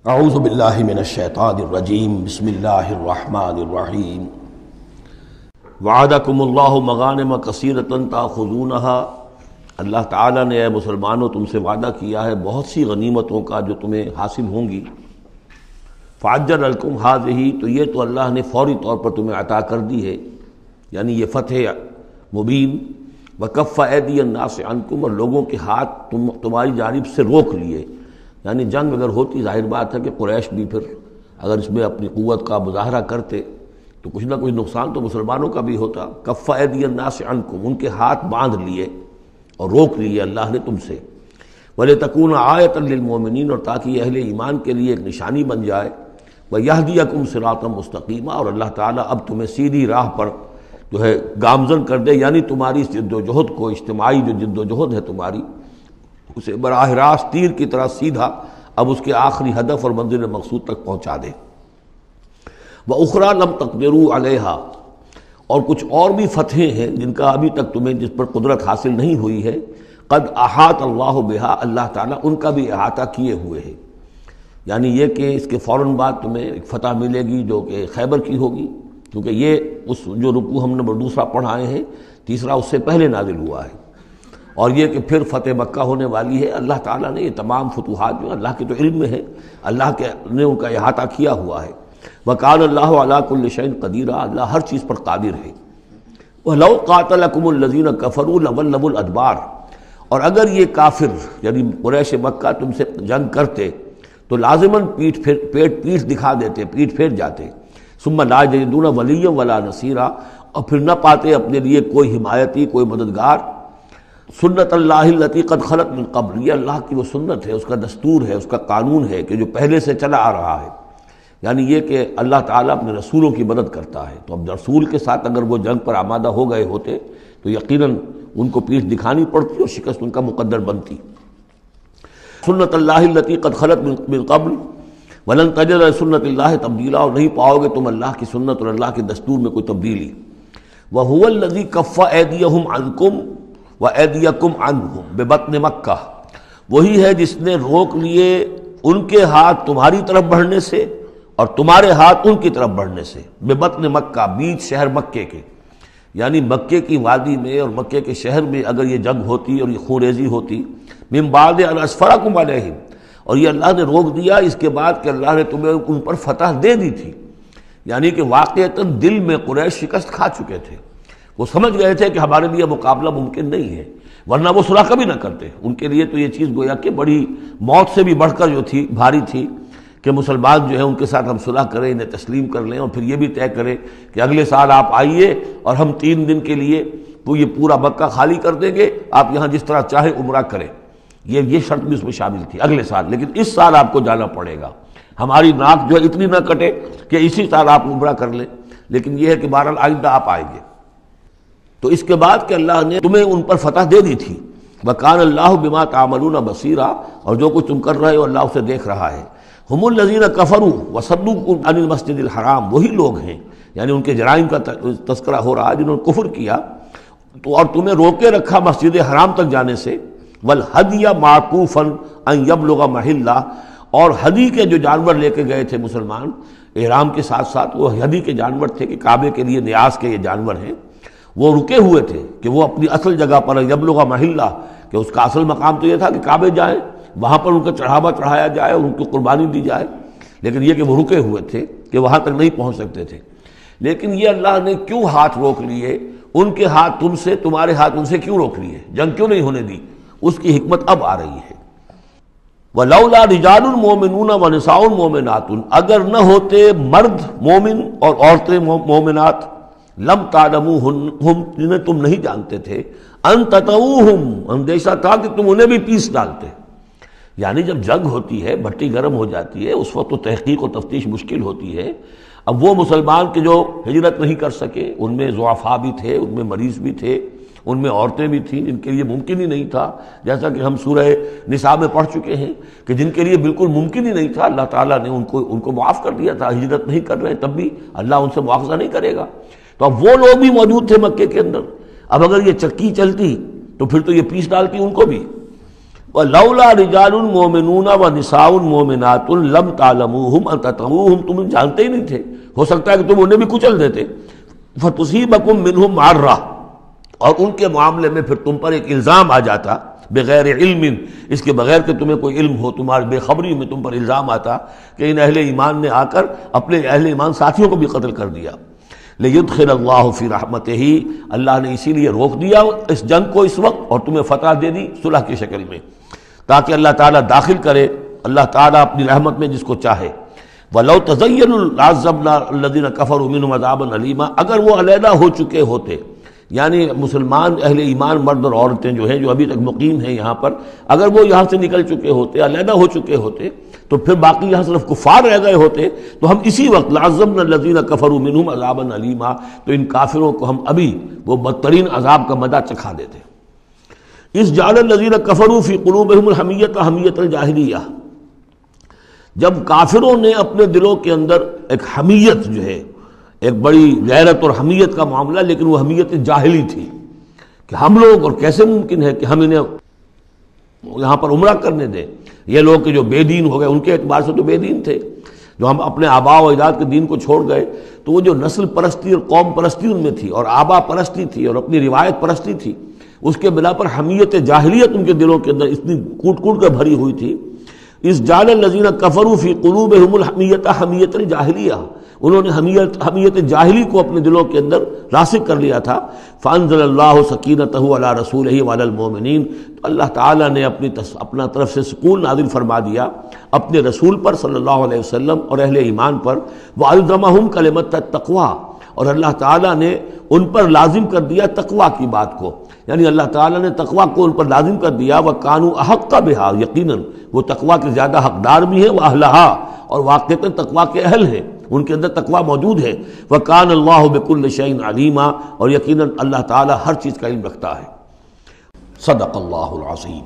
اعوذ باللہ من الشیطان الرجیم بسم اللہ الرحمن الرحیم وعدکم اللہ مغانم کثیرۃ تاخذونها، اللہ تعالیٰ نے اے مسلمانوں تم سے وعدہ کیا ہے بہت سی غنیمتوں کا جو تمہیں حاصل ہوں گی۔ فعجل لکم ہذہ، تو یہ تو اللہ نے فوری طور پر تمہیں عطا کر دی ہے، یعنی یہ فتح مبین۔ وکف ایدی الناس عنکم، اور لوگوں کے ہاتھ تمہاری جانب سے روک لیے، یعنی جنگ اگر ہوتی ظاہر بات ہے کہ قریش بھی پھر اگر اس میں اپنی قوت کا مظاہرہ کرتے تو کچھ نہ کچھ نقصان تو مسلمانوں کا بھی ہوتا۔ کف ایدی الناس عنکم، ان کے ہاتھ باندھ لیے اور روک لیے اللہ نے تم سے۔ وَلِتَكُونَ آیَةً لِّلْمُؤْمِنِينَ، اور تاکہ یہ اہل ایمان کے لیے ایک نشانی بن جائے۔ وَيَهْدِيَكُمْ صِرَاطًا مُسْتَقِيمًا، اور اللہ تعالیٰ اب تمہیں سیدھی راہ پر جو ہے گامزن کر دے، یعنی تمہاری جد و جہد کو، اجتماعی جو جد و جہد ہے تمہاری، اسے براہ راست تیر کی طرح سیدھا اب اس کے آخری ہدف اور منزل مقصود تک پہنچا دے۔ وَأُخْرَى لَمْ تَقْدِرُوا عَلَيْهَا، اور کچھ اور بھی فتحیں ہیں جن کا ابھی تک تمہیں جس پر قدرت حاصل نہیں ہوئی ہے۔ قد احاط اللہ بہا، اللہ تعالیٰ ان کا بھی احاطہ کیے ہوئے ہے، یعنی یہ کہ اس کے فوراً بعد تمہیں ایک فتح ملے گی جو کہ خیبر کی ہوگی، کیونکہ یہ اس جو رکوع ہم نے دوسرا پڑھائے ہیں، تیسرا اس سے پہلے نازل ہوا ہے، اور یہ کہ پھر فتح مکہ ہونے والی ہے۔ اللہ تعالیٰ نے یہ تمام فتوحات جو اللہ کے تو علم میں ہے، اللہ کے نے ان کا احاطہ کیا ہوا ہے۔ وَكَانَ اللَّهُ عَلَىٰ كُلِّ شَيْءٍ قَدِيرًا، اللہ ہر چیز پر قادر ہے۔ وَلَوْ قَاتَلَكُمُ الَّذِينَ كَفَرُوا لَوَلَّوُا الْأَدْبَارَ، اور اگر یہ کافر یعنی قریش مکہ تم سے جنگ کرتے تو لازماً پیٹ دکھا دیتے، پیٹ پھیر جاتے۔ ثُمَّ لَا يَجِدُونَ وَلِيًّا وَلَا نَصِيرًا، اور پھر نہ پاتے اپنے لیے کوئی حمایتی، کوئی مددگار۔ سنت اللہ التی قد خلت من قبل، یہ اللہ کی وہ سنت ہے، اس کا دستور ہے، اس کا قانون ہے کہ جو پہلے سے چلا آ رہا ہے، یعنی یہ کہ اللہ تعالیٰ اپنے رسولوں کی مدد کرتا ہے۔ تو اب رسول کے ساتھ اگر وہ جنگ پر آمادہ ہو گئے ہوتے تو یقیناً ان کو پیٹھ دکھانی پڑتی اور شکست ان کا مقدر بنتی۔ سنت اللہ التی قد خلت من قبل ولن تجد لسنت اللہ تبدیلا، اور نہیں پاؤ گے تم اللہ کی سنت اور اللہ کے دستور میں کوئی تبدیلی۔ وَهُوَ الَّذِي كَفَّ أَيْدِيَهُمْ عَنْكُمْ وَأَيْدِيَكُمْ عَنْهُمْ بِبَطْنِ مکہ، وہی ہے جس نے روک لیے ان کے ہاتھ تمہاری طرف بڑھنے سے اور تمہارے ہاتھ ان کی طرف بڑھنے سے۔ بِبَطْنِ مکہ، بیچ شہر مکے کے، یعنی مکے کی وادی میں اور مکے کے شہر میں اگر یہ جنگ ہوتی اور یہ خونریزی ہوتی، مِن بَعْدِ أَنْ أَسْفَرَكُمْ عَلَيْهِمْ، اور یہ اللہ نے روک دیا اس کے بعد کہ اللہ نے تمہیں ان پر فتح دے دی تھی، یعنی کہ واقعتاً دل میں قریش شکست کھا چکے تھے، وہ سمجھ گئے تھے کہ ہمارے لیے مقابلہ ممکن نہیں ہے، ورنہ وہ صلح کبھی نہ کرتے۔ ان کے لیے تو یہ چیز گویا کہ بڑی موت سے بھی بڑھ کر جو تھی، بھاری تھی، کہ مسلمان جو ہے ان کے ساتھ ہم صلح کریں، انہیں تسلیم کر لیں، اور پھر یہ بھی طے کریں کہ اگلے سال آپ آئیے اور ہم 3 دن کے لیے یہ پورا مکہ خالی کر دیں گے، آپ یہاں جس طرح چاہے عمرہ کریں۔ یہ شرط بھی اس میں شامل تھی اگلے سال، لیکن اس سال آپ کو جانا پڑے گا، ہماری ناک جو ہے اتنی نہ کٹے کہ اسی سال آپ عمرہ کر لیں، لیکن یہ ہے کہ بہرحال آئندہ آپ آئیں گے۔ تو اس کے بعد کہ اللہ نے تمہیں ان پر فتح دے دی تھی۔ وَكَانَ اللَّهُ بِمَا تَعْمَلُونَ بَصِيرًا، اور جو کچھ تم کر رہے ہو اللہ اسے دیکھ رہا ہے۔ هُمُ الَّذِينَ كَفَرُوا وَصَدُّوكُمْ عَنِ الْمَسْجِدِ الْحَرَامِ، وہی لوگ ہیں، یعنی ان کے جرائم کا تذکرہ ہو رہا ہے جنہوں نے کفر کیا تو اور تمہیں روکے رکھا مسجد حرام تک جانے سے۔ وَالْهَدْيَ مَعْكُوفًا أَن يَبْلُغَ مَحِلَّهُ، اور ہدی کے جو جانور لے کے گئے تھے مسلمان احرام کے ساتھ ساتھ، وہ ہدی کے جانور تھے کہ کعبے کے لیے نیاز کے یہ جانور ہیں، وہ رکے ہوئے تھے کہ وہ اپنی اصل جگہ پر یبلغ محلہ، کہ اس کا اصل مقام تو یہ تھا کہ کعبے جائیں، وہاں پر ان کا چڑھاوا چڑھایا جائے اور ان کی قربانی دی جائے، لیکن یہ کہ وہ رکے ہوئے تھے کہ وہاں تک نہیں پہنچ سکتے تھے۔ لیکن یہ اللہ نے کیوں ہاتھ روک لیے، ان کے ہاتھ تم سے، تمہارے ہاتھ ان سے کیوں روک لیے، جنگ کیوں نہیں ہونے دی، اس کی حکمت اب آ رہی ہے۔ وَلَوْلَا رِجَالٌ مُؤْمِنُونَ وَنِسَاءٌ مُؤْمِنَاتٌ، اگر نہ ہوتے مرد مومن اور عورتیں مومنات، لم تعلموہم، جنہیں تم نہیں جانتے تھے، ان تطؤوہم، اندیشہ تھا کہ تم انہیں بھی پیس ڈالتے، یعنی جب جنگ ہوتی ہے، بھٹی گرم ہو جاتی ہے، اس وقت تو تحقیق و تفتیش مشکل ہوتی ہے۔ اب وہ مسلمان کے جو ہجرت نہیں کر سکے، ان میں ضعفاء بھی تھے، ان میں مریض بھی تھے، ان میں عورتیں بھی تھیں جن کے لیے ممکن ہی نہیں تھا، جیسا کہ ہم سورہ نساء میں پڑھ چکے ہیں کہ جن کے لیے بالکل ممکن ہی نہیں تھا، اللہ تعالیٰ نے ان کو معاف کر دیا تھا، ہجرت نہیں کر رہے تب بھی اللہ ان سے مواخذہ نہیں کرے گا۔ تو اب وہ لوگ بھی موجود تھے مکے کے اندر، اب اگر یہ چکی چلتی تو پھر تو یہ پیس ڈالتی ان کو بھی۔ وَلَوْلَا رِجَالٌ مُؤْمِنُونَ وَنِسَاءٌ مُؤْمِنَاتٌ لَمْ تَعْلَمُوهُمْ أَن تَطَئُوهُمْ، تم جانتے ہی نہیں تھے، ہو سکتا ہے کہ تم انہیں بھی کچل دیتے، فَتُصِيبَكُم مِّنْهُمْ مَعَرَّةٌ، اور ان کے معاملے میں پھر تم پر ایک الزام آ جاتا بغیر علم، اس کے بغیر کہ تمہیں کوئی علم ہو، تمہاری بے خبری میں تم پر الزام آتا کہ ان اہل ایمان نے آ کر اپنے اہل ایمان ساتھیوں کو بھی قتل کر دیا۔ لِيُدْخِلَ اللَّهُ فِي رَحْمَتِهِ، اللہ نے اسی لیے روک دیا اس جنگ کو اس وقت اور تمہیں فتح دے دی صلح کی شکل میں، تاکہ اللہ تعالیٰ داخل کرے اللہ تعالیٰ اپنی رحمت میں جس کو چاہے۔ وَلَوْ تَزَيَّنُوا لَعَذَّبْنَا الَّذِينَ كَفَرُوا مِنْهُمْ عَذَابًا أَلِيمًا، اگر وہ علیحدہ ہو چکے ہوتے، یعنی مسلمان اہل ایمان مرد اور عورتیں جو ہیں جو ابھی تک مقیم ہیں یہاں پر، اگر وہ یہاں سے نکل چکے ہوتے، علیحدہ ہو چکے ہوتے، تو پھر باقی یہاں صرف کفار رہ گئے ہوتے، تو ہم اسی وقت لَعَذَّبْنَا الَّذِينَ كَفَرُوا مِنْهُمْ عَذَابًا أَلِيمًا، تو ان کافروں کو ہم ابھی وہ بدترین عذاب کا مزہ چکھا دیتے۔ اس جعل الذین کفروا فی قلوبہم الحمیۃ حمیۃ الجاہلیہ، جب کافروں نے اپنے دلوں کے اندر ایک حمیت جو ہے، ایک بڑی غیرت اور حمیت کا معاملہ، لیکن وہ حمیت جاہلی تھی کہ ہم لوگ، اور کیسے ممکن ہے کہ ہم انہیں یہاں پر عمرہ کرنے دیں، یہ لوگ کہ جو بے دین ہو گئے، ان کے اعتبار سے تو بے دین تھے، جو ہم اپنے آبا و اجداد کے دین کو چھوڑ گئے، تو وہ جو نسل پرستی اور قوم پرستی ان میں تھی، اور آبا پرستی تھی، اور اپنی روایت پرستی تھی، اس کے بنا پر حمیت جاہلیت ان کے دلوں کے اندر اتنی کوٹ کوٹ کر بھری ہوئی تھی۔ اس جعل الذین کفروا فی قلوبہم الحمیۃ حمیۃ الجاہلیہ، انہوں نے حمیت جاہلی کو اپنے دلوں کے اندر راسخ کر لیا تھا۔ فانزل اللہ سکینتہ علی رسولہ وعلی المؤمنین، تو اللہ تعالیٰ نے اپنا طرف سے سکون نازل فرما دیا اپنے رسول پر صلی اللہ علیہ وسلم اور اہل ایمان پر، وَأَلْزَمَهُمْ كَلِمَةَ التَّقْوَىٰ، اور اللہ تعالیٰ نے ان پر لازم کر دیا تقویٰ کی بات کو، یعنی اللہ تعالیٰ نے تقویٰ کو ان پر لازم کر دیا۔ وَكَانُوا أَحَقَّ بِهَا، یقیناً وہ تقویٰ کے زیادہ حقدار بھی ہیں، وَأَهْلَهَا، اور واقعتاً تقویٰ کے اہل ہیں، ان کے اندر تقویٰ موجود ہے۔ وَكَانَ اللَّهُ بِكُلِّ شَيْءٍ عَلِيمًا، اور یقیناً اللہ تعالیٰ ہر چیز کا علم رکھتا ہے۔ صدق اللہ العظیم۔